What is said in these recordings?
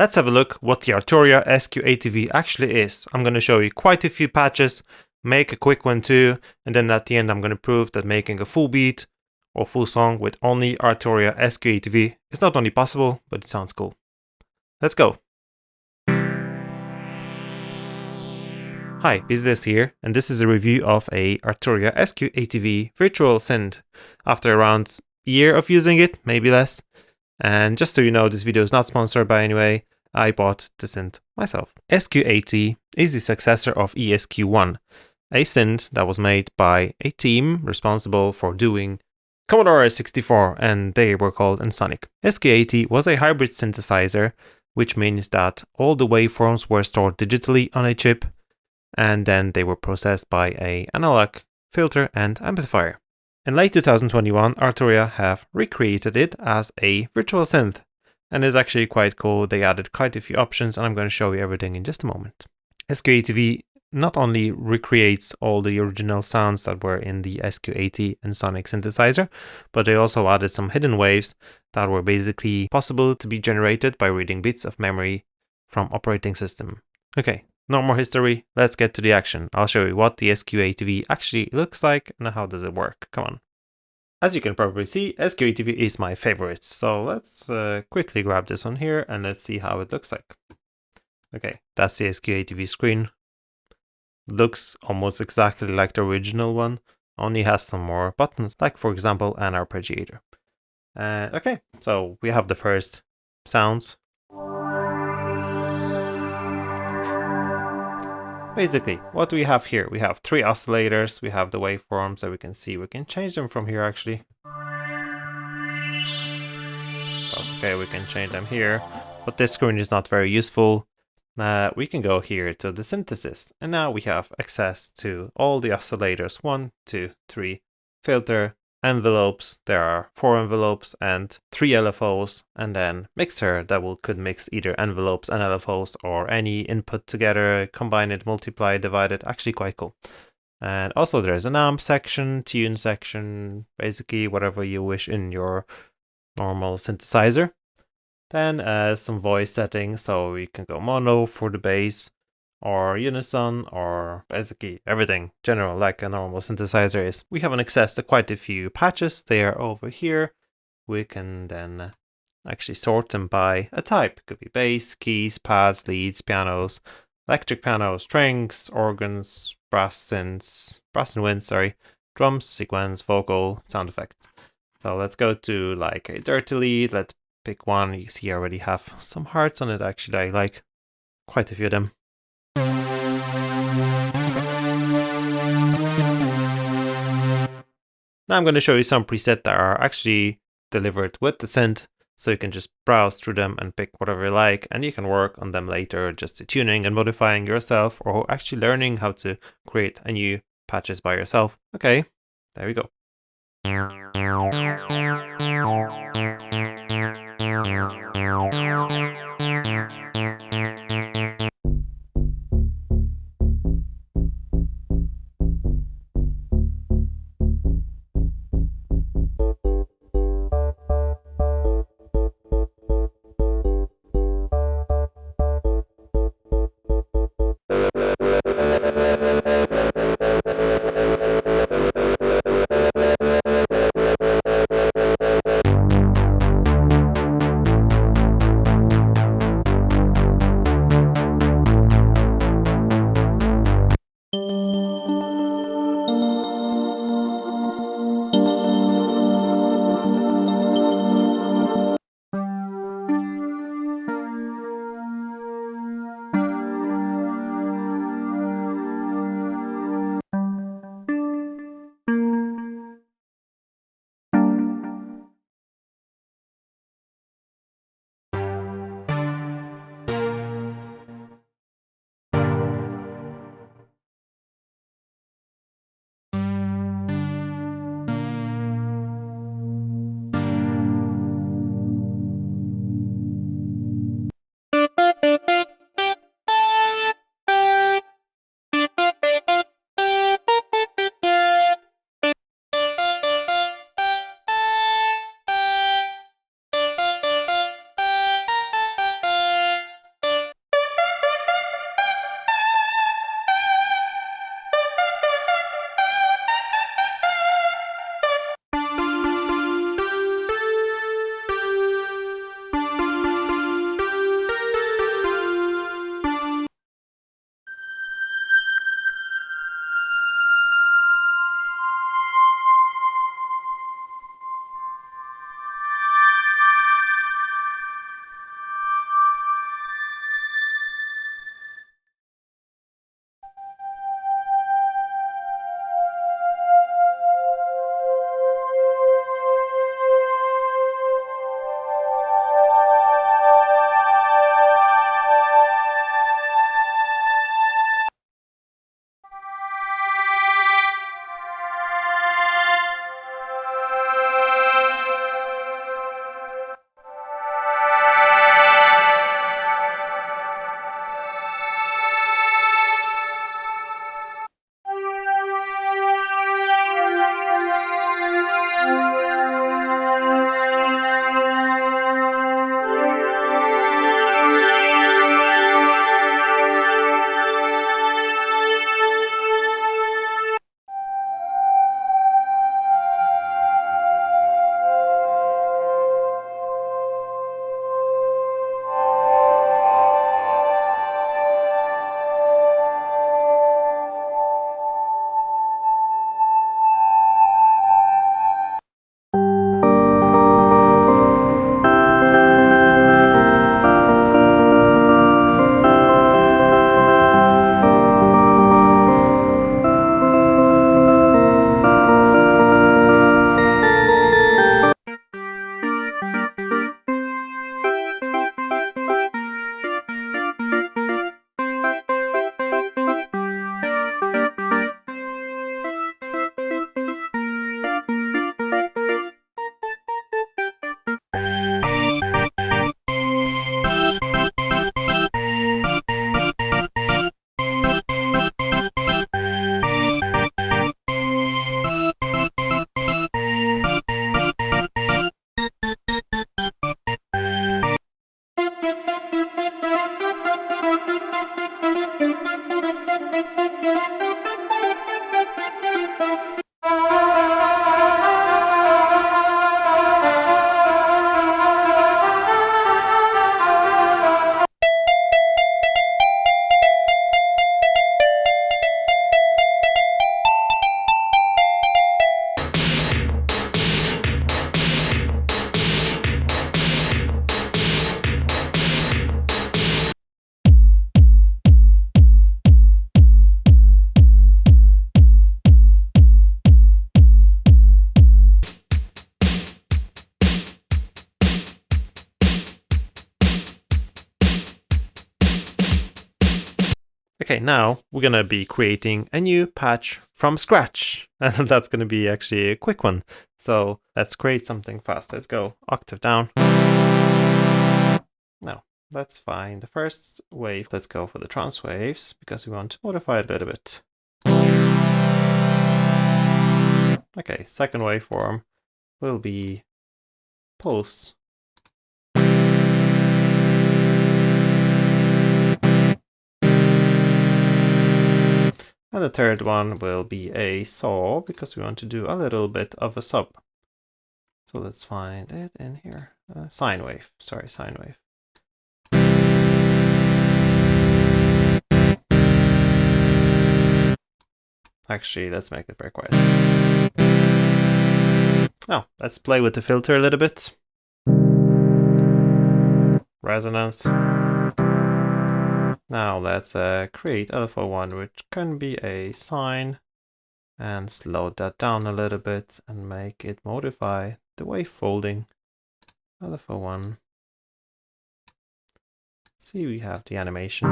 Let's have a look what the Arturia SQ80 V actually is. I'm going to show you quite a few patches, make a quick one too, and then at the end I'm going to prove that making a full beat or full song with only Arturia SQ80 V is not only possible, but it sounds cool. Let's go! Hi, BusyList here, and this is a review of a Arturia SQ80 V virtual synth after around a year of using it, maybe less. And just so you know, this video is not sponsored by any way. I bought the synth myself. SQ80 is the successor of ESQ1, a synth that was made by a team responsible for doing Commodore 64, and they were called Ensoniq. SQ80 was a hybrid synthesizer, which means that all the waveforms were stored digitally on a chip, and then they were processed by an analog filter and amplifier. In late 2021, Arturia have recreated it as a virtual synth, and it's actually quite cool. They added quite a few options, and I'm going to show you everything in just a moment. SQ80 V not only recreates all the original sounds that were in the SQ80 Ensoniq synthesizer, but they also added some hidden waves that were basically possible to be generated by reading bits of memory from operating system. Okay, no more history, let's get to the action. I'll show you what the SQ80 V actually looks like and how does it work. Come on. As you can probably see, SQ80 V is my favorite, so let's quickly grab this one here and let's see how it looks like. Okay, that's the SQ80 V screen. Looks almost exactly like the original one, only has some more buttons, like for example an arpeggiator. Okay, so we have the first sounds. Basically, what do we have here? We have 3 oscillators, we have the waveforms that we can see. We can change them from here actually. That's okay, we can change them here, but this screen is not very useful. We can go here to the synthesis, and now we have access to all the oscillators, 1, 2, 3, filter, envelopes, there are 4 envelopes and 3 LFOs, and then mixer that could mix either envelopes and LFOs or any input together, combine it, multiply, divide it, actually quite cool. And also there's an amp section, tune section, basically whatever you wish in your normal synthesizer. Then some voice settings, so you can go mono for the bass, or unison, or basically everything general like a normal synthesizer is. We have an access to quite a few patches. They are over here. We can then actually sort them by a type. It could be bass, keys, pads, leads, pianos, electric piano, strings, organs, brass and winds, drums, sequence, vocal, sound effects. So let's go to like a dirty lead. Let's pick one. You see I already have some hearts on it. Actually, I like quite a few of them. Now I'm going to show you some presets that are actually delivered with the synth, so you can just browse through them and pick whatever you like, and you can work on them later, just tuning and modifying yourself, or actually learning how to create a new patches by yourself. Okay, there we go. Okay, now we're gonna be creating a new patch from scratch. And that's gonna be actually a quick one. So let's create something fast. Let's go octave down. No, that's fine. The first wave, let's go for the trans waves because we want to modify it a little bit. Okay, second waveform will be pulse. And the third one will be a saw because we want to do a little bit of a sub. So let's find it in here. Sine wave, sorry, sine wave. Actually, let's make it very quiet. Now, let's play with the filter a little bit. Resonance. Now let's create LFO1, which can be a sine, and slow that down a little bit and make it modify the wave folding. LFO1. See, we have the animation.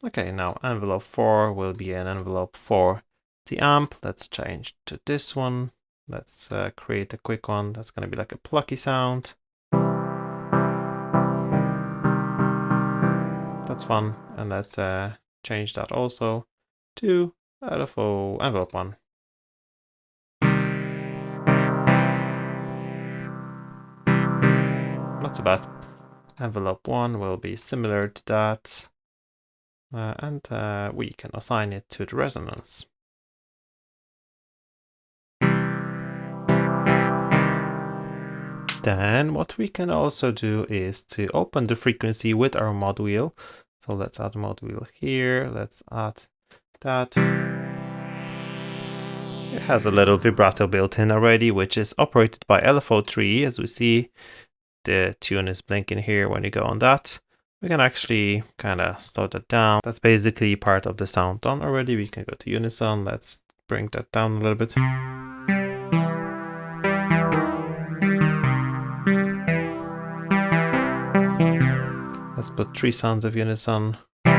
Okay, now envelope 4 will be an envelope for the amp. Let's change to this one. Let's create a quick one. That's going to be like a plucky sound. That's fun. And let's change that also to LFO envelope 1. Not so bad. Envelope 1 will be similar to that. And we can assign it to the resonance. Then what we can also do is to open the frequency with our mod wheel. So let's add a mod wheel here. Let's add that. It has a little vibrato built in already, which is operated by LFO3. As we see, the tune is blinking here when you go on that. We can actually kind of slow that down. That's basically part of the sound done already. We can go to unison. Let's bring that down a little bit. Let's put 3 sounds of unison. You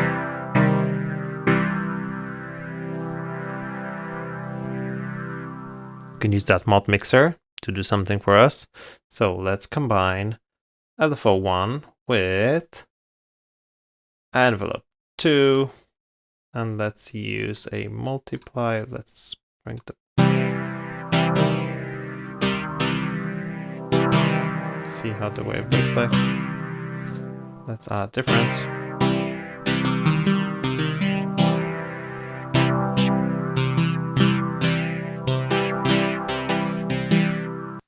can use that mod mixer to do something for us. So let's combine LFO1 with envelope 2. And let's use a multiply. Let's bring the... See how the wave looks like. Let's add difference.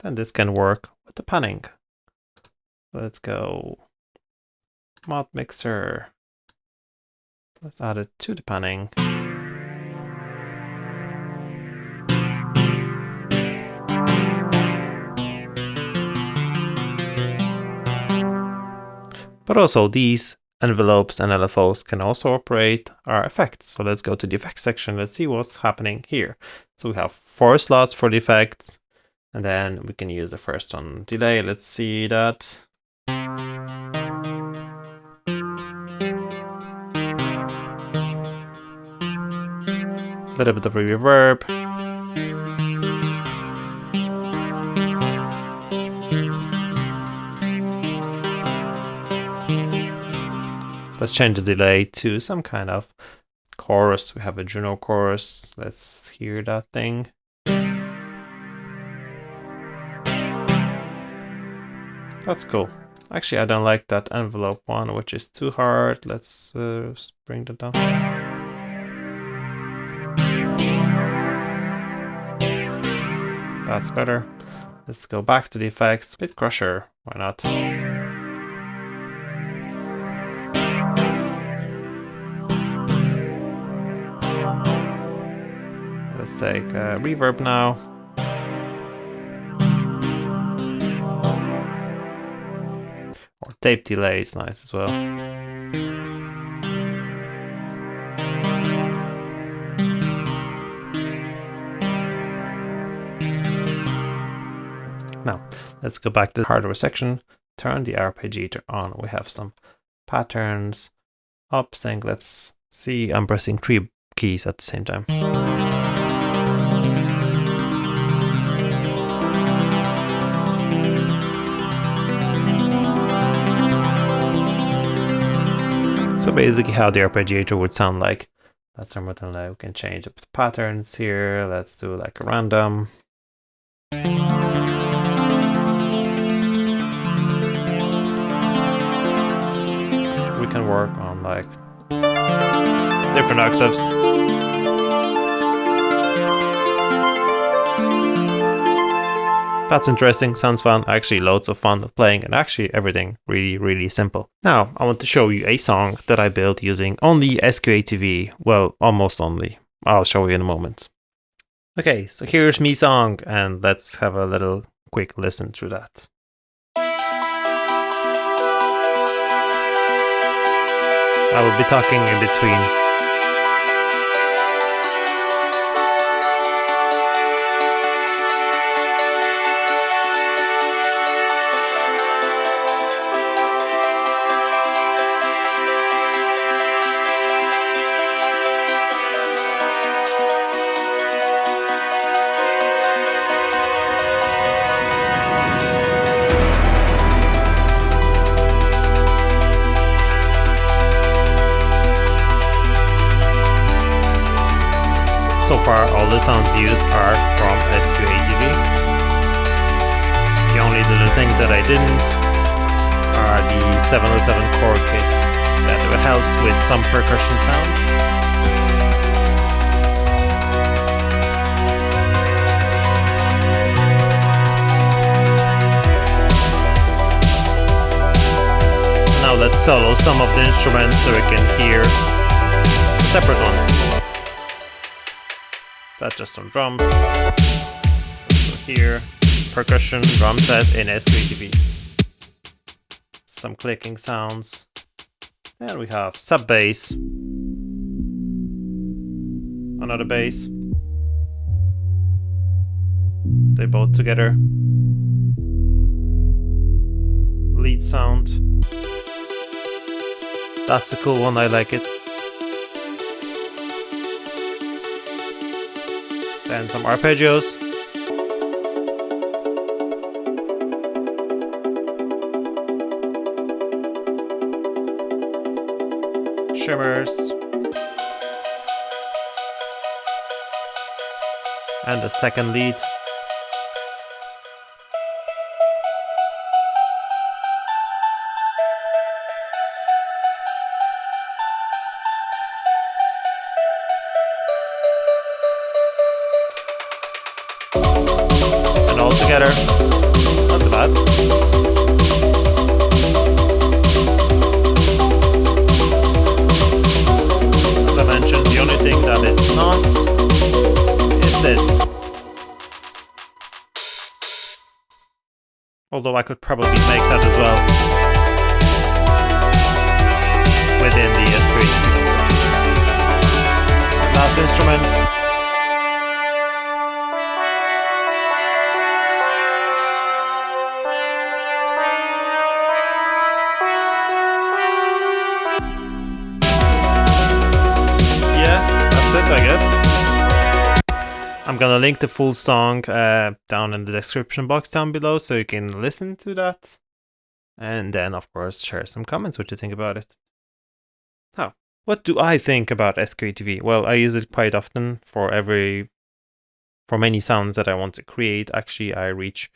Then this can work with the panning. Let's go mod mixer. Let's add it to the panning. But also these envelopes and LFOs can also operate our effects. So let's go to the effects section. Let's see what's happening here. So we have 4 slots for the effects, and then we can use the first one, delay. Let's see that. A little bit of reverb. Let's change the delay to some kind of chorus. We have a Juno chorus. Let's hear that thing. That's cool. Actually, I don't like that envelope one, which is too hard. Let's bring that down. That's better. Let's go back to the effects. Bit crusher, why not? Let's take reverb now. Or tape delay is nice as well. Now, let's go back to the hardware section, turn the arpeggiator on. We have some patterns. up sync. Let's see, I'm pressing 3 keys at the same time. So basically how the arpeggiator would sound like. That's our button. We can change up the patterns here. Let's do like a random. We can work on like different octaves. That's interesting, sounds fun, actually loads of fun playing, and actually everything really simple. Now, I want to show you a song that I built using only SQ80 V, well, almost only. I'll show you in a moment. Okay, so here's me song, and let's have a little quick listen through that. I will be talking in between. So far, all the sounds used are from SQ80 V. The only little thing that I didn't are the 707 chord kits that helps with some percussion sounds. Now let's solo some of the instruments so we can hear the separate ones. That's just some drums. So here, percussion drum set in SQ80 V. Some clicking sounds. And we have sub bass. Another bass. They both together. Lead sound. That's a cool one, I like it. Then some arpeggios. Shimmers. And the second lead. All together, not too bad. As I mentioned, the only thing that it's not is this. Although I could probably make that as well within the S3. Last instrument. I guess. I'm gonna link the full song down in the description box down below so you can listen to that. And then, of course, share some comments what you think about it. Now, what do I think about SQ80 V? Well, I use it quite often for many sounds that I want to create. Actually, I reach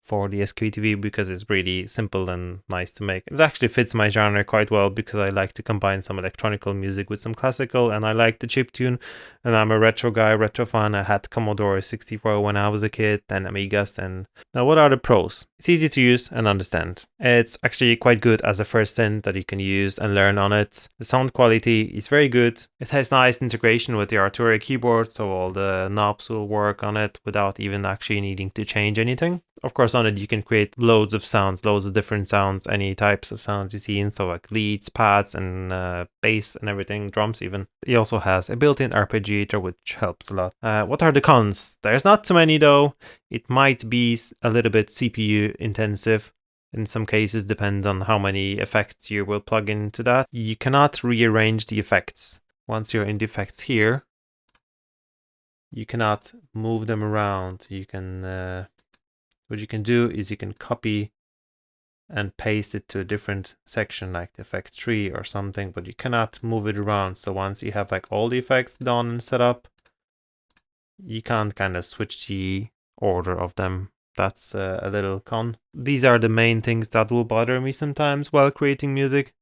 for the SQ80 V because it's really simple and nice to make. It actually fits my genre quite well because I like to combine some electronical music with some classical, and I like the chiptune, and I'm a retro guy, retro fan. I had Commodore 64 when I was a kid, and Amigas. And now, what are the pros? It's easy to use and understand. It's actually quite good as a first synth that you can use and learn on it. The sound quality is very good. It has nice integration with the Arturia keyboard, so all the knobs will work on it without even actually needing to change anything. Of course, on it you can create loads of sounds, loads of different sounds, any types of sounds you see in, so like leads, pads, and bass and everything, drums even. It also has a built-in arpeggiator, which helps a lot. What are the cons? There's not too many though. It might be a little bit CPU intensive. In some cases, depends on how many effects you will plug into that. You cannot rearrange the effects. Once you're in the effects here, you cannot move them around. You can, what you can do is you can copy and paste it to a different section like the effect tree or something, but you cannot move it around. So once you have like all the effects done and set up, you can't kind of switch the order of them. That's a little con. These are the main things that will bother me sometimes while creating music.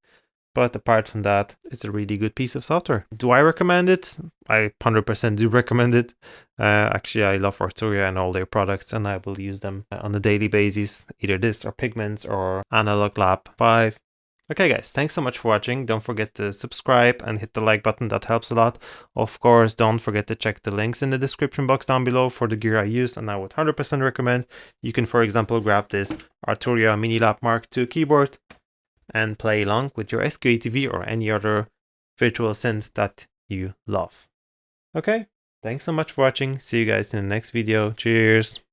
But apart from that, it's a really good piece of software. Do I recommend it? I 100% do recommend it. Actually, I love Arturia and all their products, and I will use them on a daily basis, either this or Pigments or Analog Lab 5. Okay guys, thanks so much for watching. Don't forget to subscribe and hit the like button, that helps a lot. Of course, don't forget to check the links in the description box down below for the gear I use, and I would 100% recommend. You can, for example, grab this Arturia Mini Lab Mark II keyboard and play along with your SQ80 V or any other virtual synth that you love. Okay, thanks so much for watching. See you guys in the next video. Cheers!